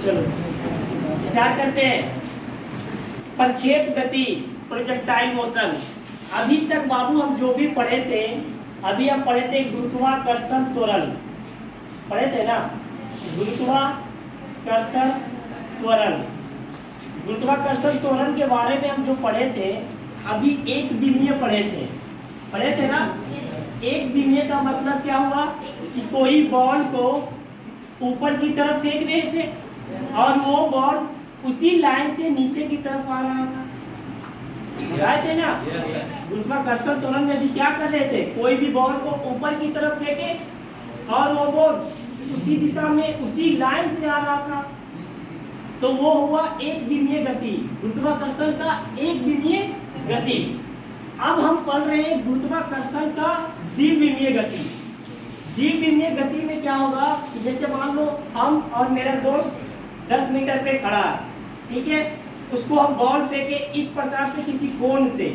चलो स्टार्ट करते हैं। प्रक्षेप गति, प्रोजेक्टाइल मोशन। अभी तक बाबू हम जो भी पढ़े थे, अभी हम पढ़े थे गुरुत्वाकर्षण त्वरण, पढ़े थे ना, गुरुत्वाकर्षण त्वरण। गुरुत्वाकर्षण त्वरण के बारे में हम जो पढ़े थे, अभी एक विमीय पढ़े थे ना। एक विमीय का मतलब क्या हुआ कि कोई बॉल को ऊपर की तरफ फेंक रहे थे और वो बॉल उसी लाइन से नीचे की तरफ आ रहा था, बताए थे ना। गुरुत्वाकर्षण त्वरण में भी क्या कर रहे थे, कोई भी बॉल को ऊपर की तरफ फेंके और वो बॉल उसी दिशा में उसी लाइन से आ रहा था, तो वो हुआ एक विमीय गति, गुरुत्वाकर्षण का एक विमीय गति। अब हम पढ़ रहे हैं गुरुत्वाकर्षण का द्विविमीय गति। द्विविमीय गति में क्या होगा कि जैसे मान लो हम और मेरा दोस्त 10 मीटर पे खड़ा है, ठीक है, उसको हम बॉल फेंके इस प्रकार से किसी कोण से,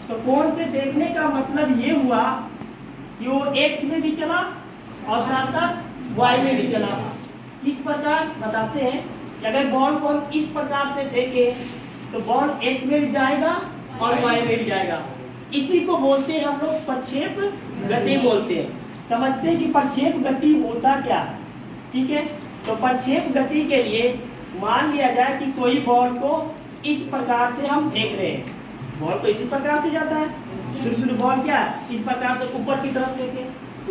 तो कोण से फेंकने का मतलब ये हुआ कि वो एक्स में भी चला और साथ साथ वाई में भी चला। किस प्रकार बताते हैं कि अगर बॉल को हम इस प्रकार से फेंके तो बॉल एक्स में भी जाएगा और वाई में भी जाएगा। इसी को बोलते हैं हम लोग प्रक्षेप गति बोलते हैं। समझते हैं कि प्रक्षेप गति होता क्या है, ठीक है। तो प्रक्षेप गति के लिए मान लिया जाए कि कोई बॉल को इस प्रकार से हम फेंक रहे हैं, बॉल तो इसी प्रकार से जाता है, शुरू बॉल क्या इस प्रकार से ऊपर की तरफ फेंके,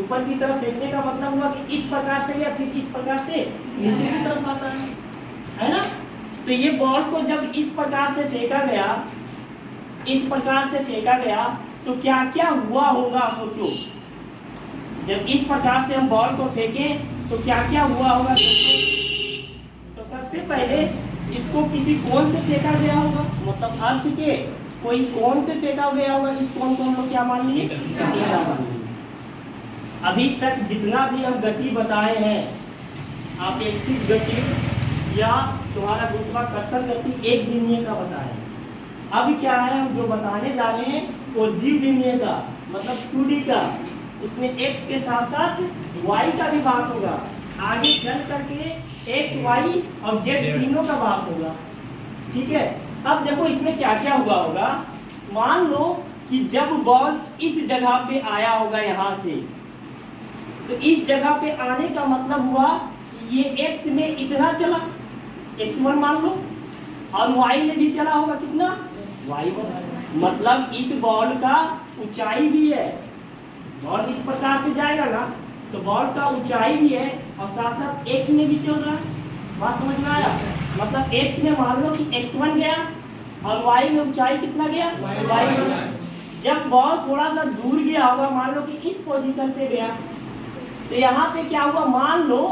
ऊपर की तरफ फेंकने का मतलब हुआ कि इस प्रकार से या फिर इस प्रकार से नीचे की तरफ आता है ना। तो ये बॉल को जब इस प्रकार से फेंका गया, इस प्रकार से फेंका गया, तो क्या क्या हुआ होगा सोचो। जब इस प्रकार से हम बॉल को फेंकें तो क्या क्या हुआ होगा सोचो। तो सबसे पहले इसको किसी कोण से फेंका गया होगा, मतलब अर्थ के कोई कोण से फेंका गया होगा। इस कोण को हम लोग क्या मान लिए, थीटा मान लिए। अभी तक जितना भी हम गति बताए हैं, अपेक्षित गति या तुम्हारा गुरुत्वाकर्षण गति एक विमीय का बताए। अब क्या है हम जो बताने जा रहे हैं वो द्विविमीय का, मतलब 2D का, उसमें x के साथ साथ y का भी बात होगा, आगे चल करके x, y और z तीनों का बात होगा, ठीक है। अब देखो इसमें क्या क्या हुआ होगा। मान लो कि जब बॉल इस जगह पे आया होगा यहाँ से, तो इस जगह पे आने का मतलब हुआ ये x में इतना चला, x1 मान लो, और y में भी चला होगा कितना, y1। मतलब इस बॉल का ऊंचाई भी है, बॉल इस प्रकार से जाएगा ना, तो बॉल का ऊंचाई भी है और साथ साथ x में भी चल रहा है। बात समझ में आया। मतलब x में मान लो कि x1 गया और y में ऊंचाई कितना गया, y1। जब बॉल थोड़ा सा दूर गया होगा, मान लो कि इस पोजीशन पे गया, तो यहाँ पे क्या हुआ, मान लो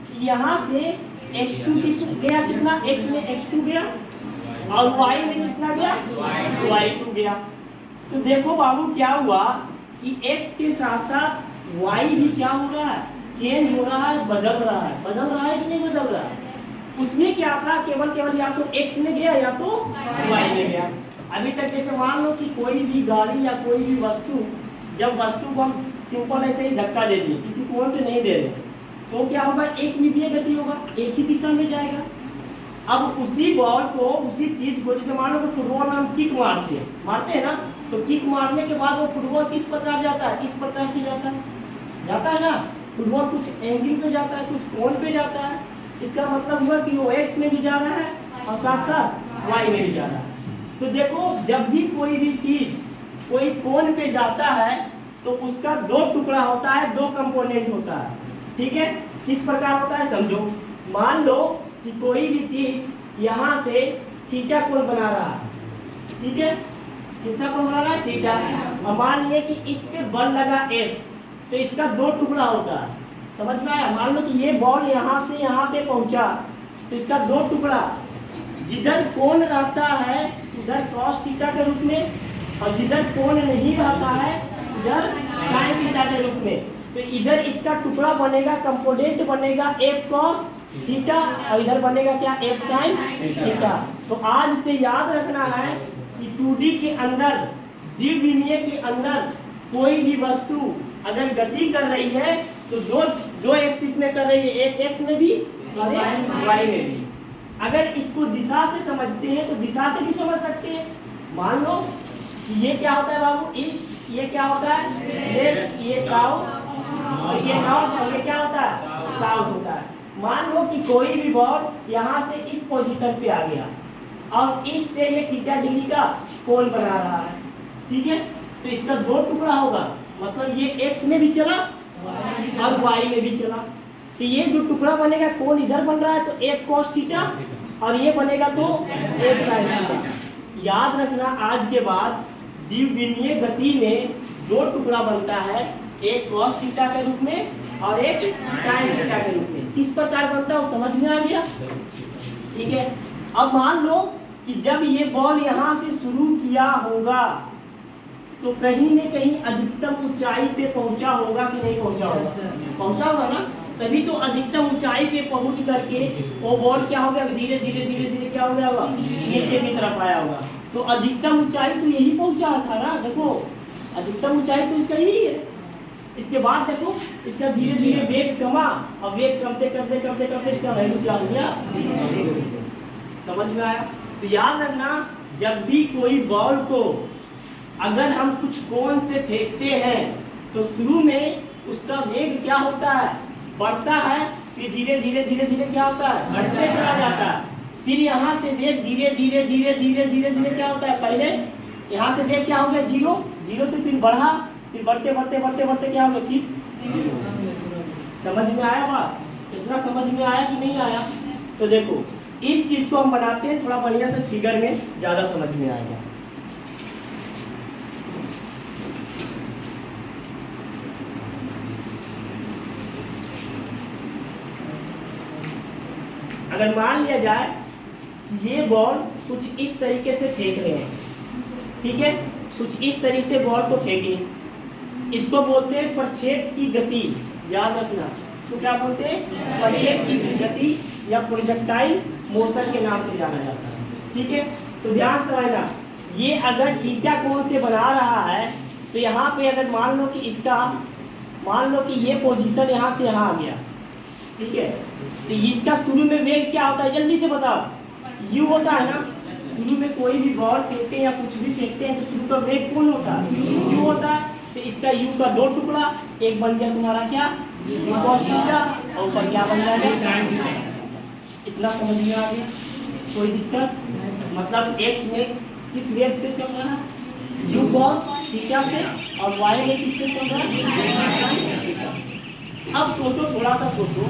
कि यहाँ से x2 गया कितना, x में x2 गया और y में कितना गया, y2 गया। तो देखो बाबू क्या हुआ कि x के साथ साथ y भी क्या हो रहा है, चेंज हो रहा है, बदल रहा है कि नहीं बदल रहा है। उसमें क्या था, केवल या तो x में गया या तो y में गया। अभी तक जैसे मान लो कि कोई भी गाड़ी या कोई भी वस्तु, जब वस्तु को हम सिंपल ऐसे ही धक्का दे दिए, किसी कोण से नहीं दे रहे, तो क्या होगा, एक विमीय गति होगा, एक ही दिशा में जाएगा। अब उसी बॉल को, उसी चीज को, जैसे मान लो कि फुटबॉल में हम किक मारते हैं ना, तो किक मारने के बाद वो फुटबॉल किस प्रकार जाता है, इस प्रकार से जाता है ना। फुटबॉल कुछ एंगल पे जाता है, कुछ कोण पे जाता है। इसका मतलब हुआ कि वो एक्स में भी जा रहा है और साथ साथ वाई में भी जा रहा है। तो देखो जब भी कोई भी चीज कोई कोण पे जाता है तो उसका दो टुकड़ा होता है, दो कंपोनेंट होता है, ठीक है। किस प्रकार होता है समझो। मान लो कि कोई भी चीज यहाँ से थीटा कोण बना रहा है, ठीक है, कितना कोण बना रहा है, थीटा। और मान लिए कि इस पे बल लगा F, तो इसका दो टुकड़ा होता है, समझ में आया। मान लो कि ये बॉल यहाँ से यहाँ पे पहुंचा, तो इसका दो टुकड़ा, जिधर कोण रहता है उधर cos थीटा के रूप में, और जिधर कोण नहीं रहता है उधर sin थीटा के रूप में। तो इधर इसका टुकड़ा बनेगा, कंपोनेंट बनेगा F cos थीटा, और इधर बनेगा क्या, F sin थीटा। तो आज से याद रखना है कि 2D के अंदर, द्विविमीय के अंदर कोई भी वस्तु अगर गति कर रही है तो दो एक्सिस में कर रही है, एक एक्स में भी और एक वाई में भी। अगर इसको दिशा से समझते हैं तो दिशा से भी समझ सकते हैं। मान लो कि ये क्या होता है बाबू, ईस्ट, ये क्या होता है वेस्ट, ये साउथ, और ये नॉर्थ, और ये क्या होता है साउथ होता है। मान लो कि कोई भी बॉल यहाँ से इस पोजीशन पे आ गया और इससे ये थीटा डिग्री का कोण बना रहा है, ठीक है। तो इसका दो टुकड़ा होगा, मतलब ये एक्स में भी चला और वाई में भी चला। तो ये जो टुकड़ा बनेगा कोण इधर बन रहा है तो एक cos थीटा, और ये बनेगा तो एक sin थीटा। याद रखना आज के बाद द्विविमीय गति में दो टुकड़ा बनता है, एक cos थीटा के रूप में और एक sin थीटा के रूप में। किस प्रकार बनता है वो समझ में आ गया, ठीक है। अब मान लो कि जब ये बॉल यहाँ से शुरू किया होगा तो कहीं न कहीं अधिकतम ऊंचाई पे पहुंचा होगा कि नहीं पहुंचा होगा, पहुंचा होगा ना, तभी तो अधिकतम ऊंचाई पे पहुंच करके वो बॉल क्या हो गया, धीरे धीरे धीरे धीरे क्या हो गया होगा, नीचे की तरफ आया होगा। तो अधिकतम ऊंचाई तो यही पहुंचा था ना, देखो अधिकतम ऊंचाई तो इसका यही है। इसके बाद देखो इसका धीरे धीरे वेग कमा, और वेग कमते करते करते करते इसका वैल्यू क्या हो गया, समझ में आया। तो याद रखना जब भी कोई बॉल को अगर हम कुछ कोण से फेंकते हैं तो शुरू में उसका वेग क्या होता है, बढ़ता है, फिर धीरे धीरे धीरे धीरे क्या होता है, घटते चला जाता है। फिर यहाँ से वेग धीरे धीरे धीरे धीरे धीरे धीरे क्या होता है, पहले यहाँ से वेग क्या हो गया जीरो, जीरो से फिर बढ़ा, फिर बढ़ते बढ़ते बढ़ते बढ़ते क्या हो गया फिर। समझ में आया बात, इतना समझ में आया कि नहीं आया। तो देखो इस चीज को हम बनाते हैं थोड़ा बढ़िया से फिगर में, ज्यादा समझ में आएगा। अगर मान लिया जाए ये बॉल कुछ इस तरीके से फेंक रहे हैं, ठीक है, कुछ इस तरीके से बॉल को फेंके, इसको बोलते हैं प्रक्षेप की गति। याद रखना इसको क्या बोलते हैं, प्रक्षेप की गति या प्रोजेक्टाइल मोशन के नाम से जाना जाता है, ठीक है। तो ध्यान समझना, ये अगर थीटा कोण से बना रहा है तो यहाँ पे अगर मान लो कि इसका, मान लो कि ये पोजीशन यहाँ से यहाँ आ गया, ठीक है। तो इसका शुरू में वेग क्या होता है, जल्दी से बताओ, यू होता है ना। शुरू में कोई भी बॉल फेंकते हैं या कुछ भी फेंकते हैं तो शुरू का वेग कौन होता है, यू होता है। तो इसका यू का दो टुकड़ा, एक बन गया तुम्हारा क्या यू cos थीटा, और ऊपर क्या बन जाएगा sin थीटा। इतना समझ में आ गया, कोई दिक्कत, मतलब x में किस वेग से चल रहा है, यू cos थीटा से, और y में किससे चल रहा है, sin थीटा। अब सोचो, थोड़ा सा सोचो,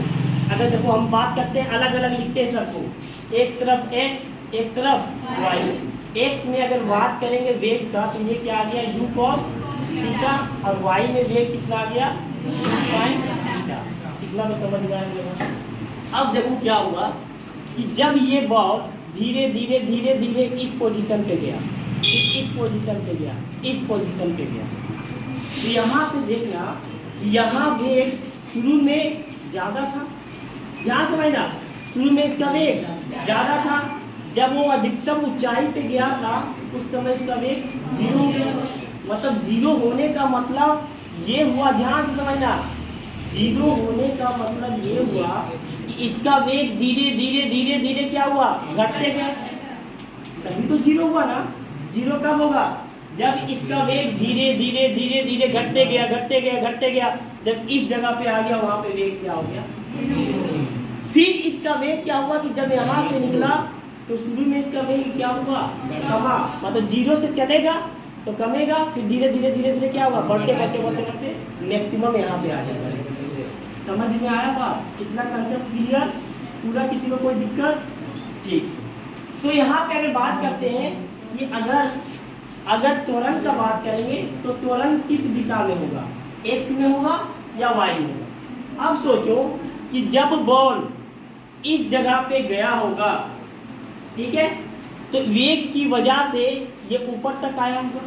अगर देखो हम बात करते हैं अलग अलग लिखते हैं सबको, एक तरफ x एक तरफ y। x में अगर बात करेंगे वेग का तो ये क्या आ गया u cos थीटा, और y में वेग कितना आ गया sin थीटा। कितना तो समझ में आ गया। अब देखो क्या हुआ कि जब ये बॉल धीरे धीरे धीरे धीरे इस पोजीशन पे गया, इस पोजीशन पे गया, इस पोजीशन पे गया, तो यहाँ पे देखना यहाँ वेग शुरू में ज़्यादा था, ध्यान समझना, शुरू में इसका वेग ज़्यादा था। जब वो अधिकतम ऊंचाई पे गया था उस समय इसका वेग जीरो हो गया। मतलब जीरो होने का मतलब ये हुआ, ध्यान से समझना, जीरो होने का मतलब ये हुआ कि इसका वेग धीरे धीरे धीरे धीरे क्या हुआ, घटते गया, तभी तो जीरो हुआ ना। जीरो कब होगा, जब इसका वेग धीरे धीरे धीरे धीरे घटते गया घटते गया घटते गया, जब इस जगह पे आ गया वहां पे वेग क्या हो गया। फिर इसका वेग क्या हुआ कि जब यहाँ से निकला तो शुरू में इसका वेग क्या हुआ, कमा, मतलब जीरो से चलेगा तो कमेगा, फिर धीरे धीरे धीरे धीरे क्या हुआ, बढ़ते बढ़ते बढ़ते बढ़ते मैक्सिमम यहाँ पे आ जाएगा। समझ में आया बात, कितना कंसेप्ट क्लियर, पूरा, किसी को कोई दिक्कत, ठीक। तो यहाँ पे अगर बात करते हैं कि अगर त्वरण का बात करेंगे तो त्वरण किस दिशा में होगा, एक्स में होगा या वाई में होगा। अब सोचो कि जब बॉल इस जगह पे गया होगा, ठीक है, तो वेग की वजह से ये ऊपर तक आया होगा।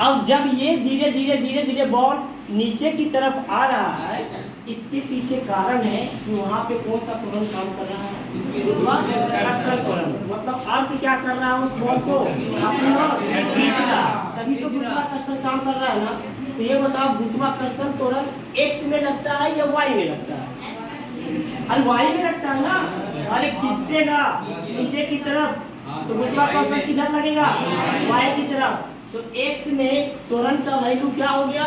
अब जब ये धीरे धीरे धीरे धीरे बॉल नीचे की तरफ आ रहा है, इसके पीछे कारण है कि वहाँ पे कौन सा त्वरण काम कर रहा है, गुरुत्वाकर्षण त्वरण। मतलब अर्थ क्या कर रहा है, उस बॉल को अपनी ओर खींच रहा, तभी तो गुरुत्वाकर्षण काम कर रहा है ना। तो ये बताओ गुरुत्वाकर्षण त्वरण एक्स में लगता है या वाई में लगता है, अरे वाई में रखता है ना, अरे खींचतेगा नीचे की तरफ तो गुरुत्वाकर्षण किधर लगेगा, वाई की तरफ। तो x में त्वरण का वैल्यू क्या हो गया,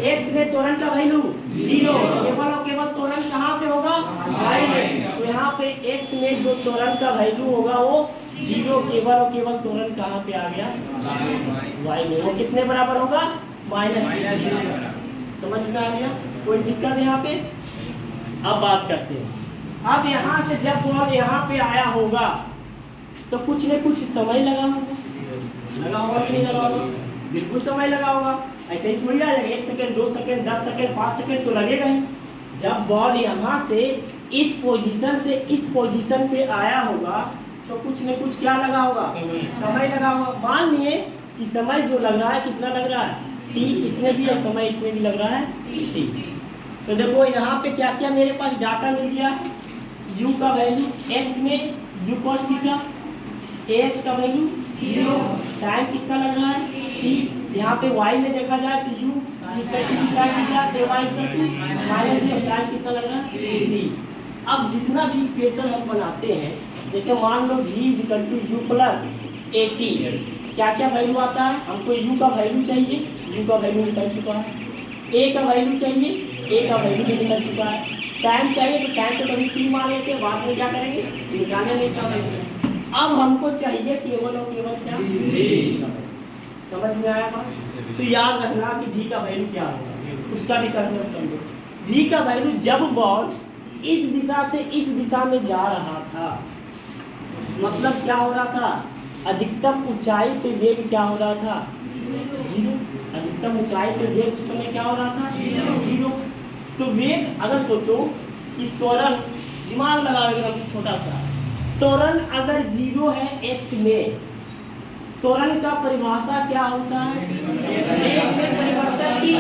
x में त्वरण का वैल्यू 0, केवल और केवल त्वरण कहाँ पे होगा, y में। तो यहाँ पे x में जो त्वरण का वैल्यू होगा वो 0, केवल और केवल त्वरण कहाँ पे आ गया, y में। वो कितने बराबर होगा, -0। समझ में आ गया, कोई दिक्कत है यहाँ पे। अब बात करते हैं, अब यहाँ से जब बॉल यहाँ पे आया होगा तो कुछ न कुछ समय लगा होगा, लगा होगा कि नहीं लगा होगा, बिल्कुल समय लगा होगा। ऐसे ही थोड़ी आ जाएगा, 1 सेकंड 2 सेकंड 10 सेकंड 5 सेकंड तो लगेगा ही। जब बॉल यहाँ से इस पोजीशन से इस पोजीशन पे आया होगा तो कुछ न कुछ क्या लगा होगा, समय लगा होगा। मान लिए कि समय जो लग रहा है कितना लग रहा है, t, इसमें भी और समय इसमें भी लग रहा है t। तो देखो यहाँ पे क्या क्या मेरे पास डाटा मिल गया है, u का वैल्यू x में u cos थीटा, ax का वैल्यू 0, टाइम कितना लग रहा है t। यहाँ पे y में देखा जाए तो u टाइम कितना लग रहा है d। अब जितना भी इक्वेशन हम बनाते हैं, जैसे मान लो v = u + at, क्या क्या वैल्यू आता है, हमको u का वैल्यू चाहिए, u का वैल्यू निकल चुका है, a का वैल्यू चाहिए, a का वैल्यू भी निकल चुका है, टाइम चाहिए तो टाइम को कभी t मान लेते हैं, बाद में क्या करेंगे, निकालने में इसका वैल्यू। अब हमको चाहिए केवल और केवल क्या, समझ में आया बात। तो याद रखना कि v का वैल्यू क्या होगा, उसका भी कंसेप्ट समझो। v का वैल्यू जब बॉल इस दिशा से इस दिशा में जा रहा था, मतलब क्या हो रहा था, अधिकतम ऊंचाई पे वेग क्या हो रहा था, 0। अधिकतम ऊंचाई पे वेग उस समय क्या हो रहा था, 0। तो वेग अगर सोचो कि त्वरण, दिमाग लगाओ एकदम छोटा सा, त्वरण अगर 0 है x में, त्वरण का परिभाषा क्या होता है, वेग में परिवर्तन की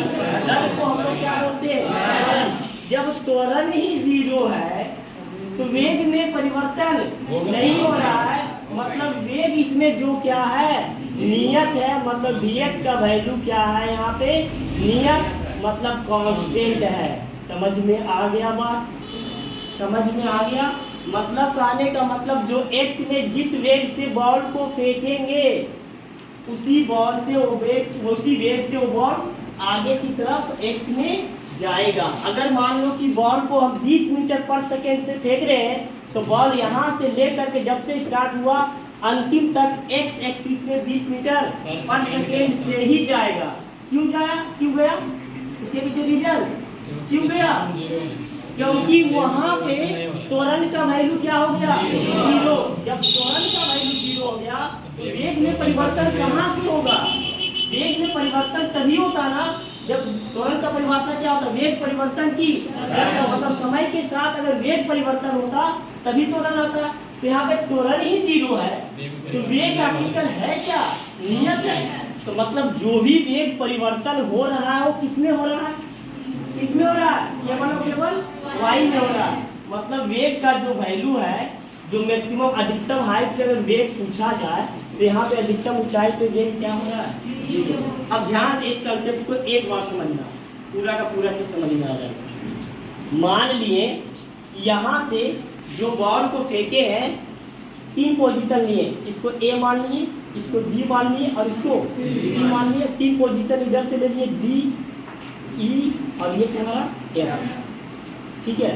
दर को हम लोग क्या बोलते हैं। जब त्वरण ही 0 है तो वेग में परिवर्तन नहीं हो रहा है, मतलब वेग इसमें जो क्या है, नियत है, मतलब vx का वैल्यू क्या है यहाँ पे, नियत मतलब कांस्टेंट है। समझ में आ गया बात, समझ में आ गया। मतलब कहने का मतलब जो x में जिस वेग से बॉल को फेंकेंगे उसी वेग से वो बॉल आगे की तरफ x में जाएगा। अगर मान लो कि बॉल को हम 20 मीटर पर सेकेंड से फेंक रहे हैं तो बॉल यहाँ से लेकर के जब से स्टार्ट हुआ अंतिम तक x एक्सिस में 20 मीटर पर सेकेंड से ही जाएगा। क्यों गया, इसके पीछे रीजन क्यों गया, क्योंकि वहां पे त्वरण का वैल्यू क्या हो गया, 0। जब त्वरण का वैल्यू 0 हो गया तो वेग में परिवर्तन कहाँ से होगा, वेग में परिवर्तन तभी होता ना जब त्वरण का परिभाषा क्या होता है, वेग परिवर्तन की दर, मतलब समय के साथ अगर वेग परिवर्तन होता तभी त्वरण आता। तो यहाँ पे त्वरण ही 0 है तो वेग आर्टिकल है क्या, नियत है। तो मतलब जो भी वेग परिवर्तन हो रहा है वो किसमें हो रहा है, किसमें हो रहा है, केवल और केवल y में हो रहा है। मतलब वेग का जो वैल्यू है, जो मैक्सिमम अधिकतम हाइट पे अगर वेग पूछा जाए तो यहाँ पे अधिकतम ऊंचाई पे वेग क्या हो रहा है। अब ध्यान से इस कंसेप्ट को एक बार समझना, पूरा का पूरा चीज समझ में आ जाएगा। मान लिए यहाँ से जो बॉल को फेंके हैं 3 पोजीशन लिए, इसको A मान लिए, इसको B मान लिए और इसको C मान लिए। 3 पोजीशन इधर से ले लिए D, E और ये हमारा F, ठीक है।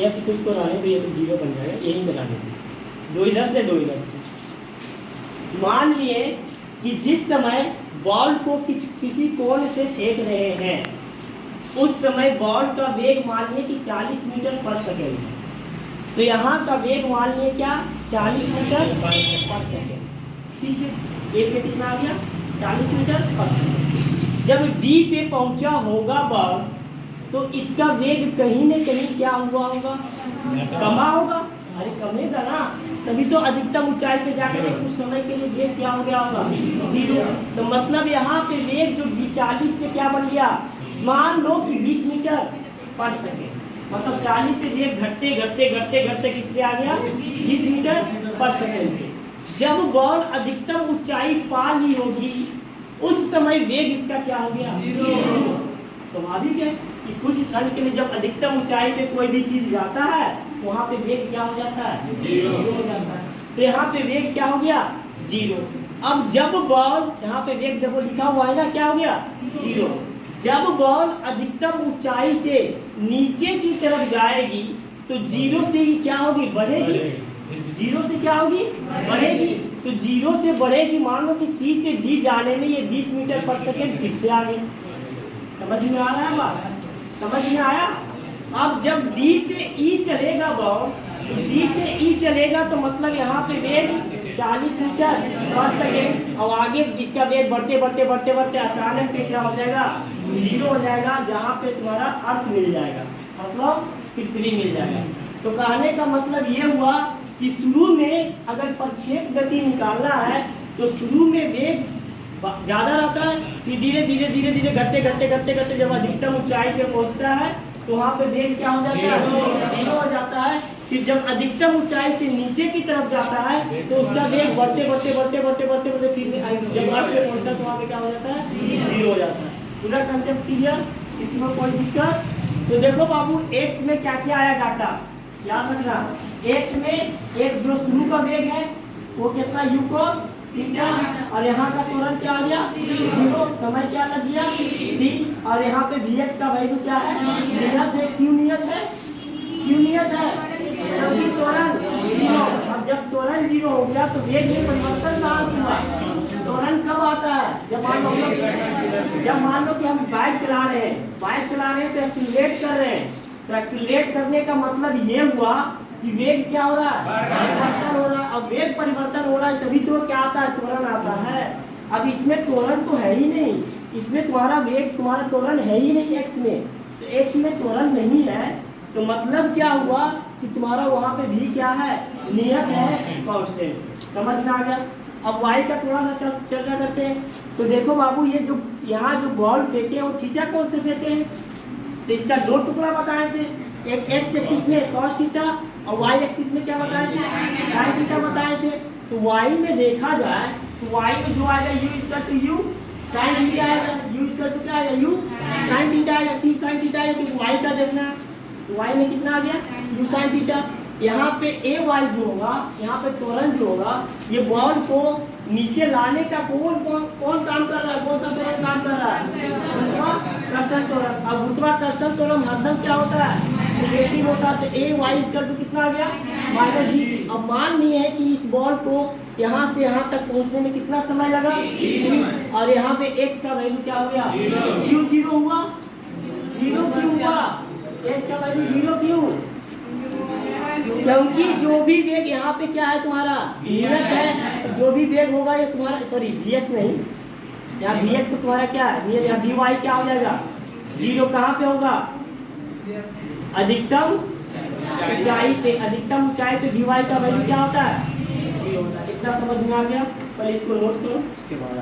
F को इसको रहने तो ये तो 0 बन जाएगा, यही बना देंगे, 2 इधर से 2 इधर से। मान लिए कि जिस समय बॉल को किसी कोण से फेंक रहे हैं उस समय बॉल का वेग मान लिए कि 40 मीटर पर सेकेंड, तो यहाँ का वेग मान लिए क्या 40 मीटर पर सेकेंड, ठीक है। ए पे कितना आ गया 40 मीटर पर सेकेंड। जब बी पे पहुंचा होगा बॉल तो इसका वेग कहीं न कहीं क्या हुआ होगा, कमा होगा। अरे कमेगा ना, तभी तो अधिकतम ऊंचाई पे जाकर के कुछ समय के लिए वेग क्या हो गया होगा 0। तो मतलब यहाँ पे वेग जो 40 से क्या बन गया, मान लो कि 20 मीटर पर सेकेंड, मतलब 40 से वेग घटते घटते घटते घटते किस पे आ गया 20 मीटर पर सेकेंड पे। जब बॉल अधिकतम ऊंचाई पा ली होगी उस समय वेग इसका क्या हो गया 0। स्वाभाविक है। कि कुछ क्षण के लिए जब अधिकतम ऊंचाई पे कोई भी चीज जाता है तो वहां पे वेग क्या हो जाता है, जीरो हो जाता है। तो यहाँ पे वेग क्या हो गया, जीरो। अब जब बॉल, यहाँ पे वेग देखो लिखा हुआ है ना, क्या हो गया, जीरो। जब बॉल अधिकतम ऊंचाई से नीचे की तरफ जाएगी तो जीरो से ही क्या होगी, बढ़ेगी। जीरो से क्या होगी, बढ़ेगी। तो जीरो से बढ़ेगी, मान लो कि सी से डी जाने में ये 20 मीटर पर सेकेंड फिर से आ गई। समझ में आ रहा है बात, समझ में आया। अब जब डी से ई चलेगा बॉल, तो जी से ई चलेगा तो मतलब यहाँ पे वेग 40 मीटर पर सेकेंड। और आगे इसका वेग बढ़ते बढ़ते बढ़ते बढ़ते अचानक से क्या हो जाएगा, जीरो हो जाएगा, जहाँ पे तुम्हारा अर्थ मिल जाएगा, मतलब पृथ्वी मिल जाएगा। तो कहने का मतलब ये हुआ कि शुरू में अगर प्रक्षेप गति निकालना है तो शुरू में वेग ज्यादा रहता है, फिर धीरे धीरे धीरे धीरे घटते घटते घटते घटते जब अधिकतम ऊंचाई पे पहुंचता है तो वहाँ पे वेग क्या हो जाता है, जीरो हो जाता है। फिर जब अधिकतम ऊंचाई से नीचे की तरफ जाता है तो उसका वेग बढ़ते बढ़ते बढ़ते बढ़ते बढ़ते बढ़ते फिर जब अर्थ पे पहुंचता है तो वहाँ पे क्या हो जाता है, जीरो हो जाता है। पूरा कंसेप्ट क्लियर, इसमें कोई दिक्कत। तो देखो बाबू, एक्स में क्या क्या आया डाटा, याद रखना। एक्स में एक जो शुरू का वेग है वो कितना, यू cos थीटा, और यहाँ का त्वरण क्या आ गया, जीरो। समय क्या लग गया, टी। और यहाँ पे vx का वैल्यू क्या है, नियत है। क्यों नियत है, क्यों नियत है, क्योंकि त्वरण जीरो। अब जब त्वरण जीरो हो गया तो वेग में परिवर्तन कहाँ से हुआ, त्वरण कब आता है, जब मान लो कि हम बाइक चला रहे हैं, तो एक्सीलरेट कर रहे हैं। तो एक्सीलरेट करने का मतलब ये हुआ कि वेग क्या हो रहा है, परिवर्तन हो रहा है। अब वेग परिवर्तन हो रहा है तभी तो क्या आता है, त्वरण आता है। अब इसमें त्वरण तो है ही नहीं, इसमें तुम्हारा वेग, तुम्हारा त्वरण है ही नहीं एक्स में, तो एक्स में त्वरण नहीं है। तो मतलब क्या हुआ कि तुम्हारा वहाँ पे भी क्या है, नियत है, कांस्टेंट। समझ में आ गया। अब वाई का थोड़ा सा चर्चा करते हैं। तो देखो बाबू, ये जो यहाँ जो बॉल फेंके वो थीटा कौन से फेंके हैं, तो इसका दो टुकड़ा बताए थे, एक एक्स एक्सिस में cos थीटा और वाई एक्सिस में क्या बताए थे, sin थीटा बताए थे। तो वाई में देखा जाए तो वाई में जो आएगा u equal to u sin theta आएगा, u इक्वल टू क्या आएगा, u sin थीटा आएगा। क्यों sin थीटा आएगा, क्योंकि वाई का देखना है। तो वाई में कितना आ गया, u sin थीटा। यहाँ पे ए वाई जो होगा, यहाँ पे त्वरण जो होगा, ये बॉल को नीचे लाने का कौन काम कर रहा है, कौन सा त्वरण काम कर रहा है, गुरुत्वाकर्षण त्वरण। अब गुरुत्वाकर्षण त्वरण हरदम क्या होता है, नेगेटिव होता है। तो ए वाई इक्वल टू कितना आ गया, माइनस जी। अब मान लिए है कि इस बॉल को यहाँ से यहाँ तक पहुँचने में कितना समय लगा, और यहाँ पे एक्स का वैल्यू क्या हो गया, क्यों जीरो हुआ, जीरो क्यों हुआ, एक्स का वैल्यू जीरो क्यों, क्योंकि जो भी वेग यहाँ पे क्या है तुम्हारा, नियत है। तो जो भी वेग होगा ये तुम्हारा, सॉरी vx नहीं, यहाँ vx तो तुम्हारा क्या है, नियत। यहाँ vy क्या हो जाएगा, जीरो। कहाँ पे होगा, अधिकतम ऊंचाई पे, अधिकतम ऊंचाई पे vy का वैल्यू क्या होता है, जीरो होता है। इतना समझ में आ गया, पहले इसको नोट करो, उसके बाद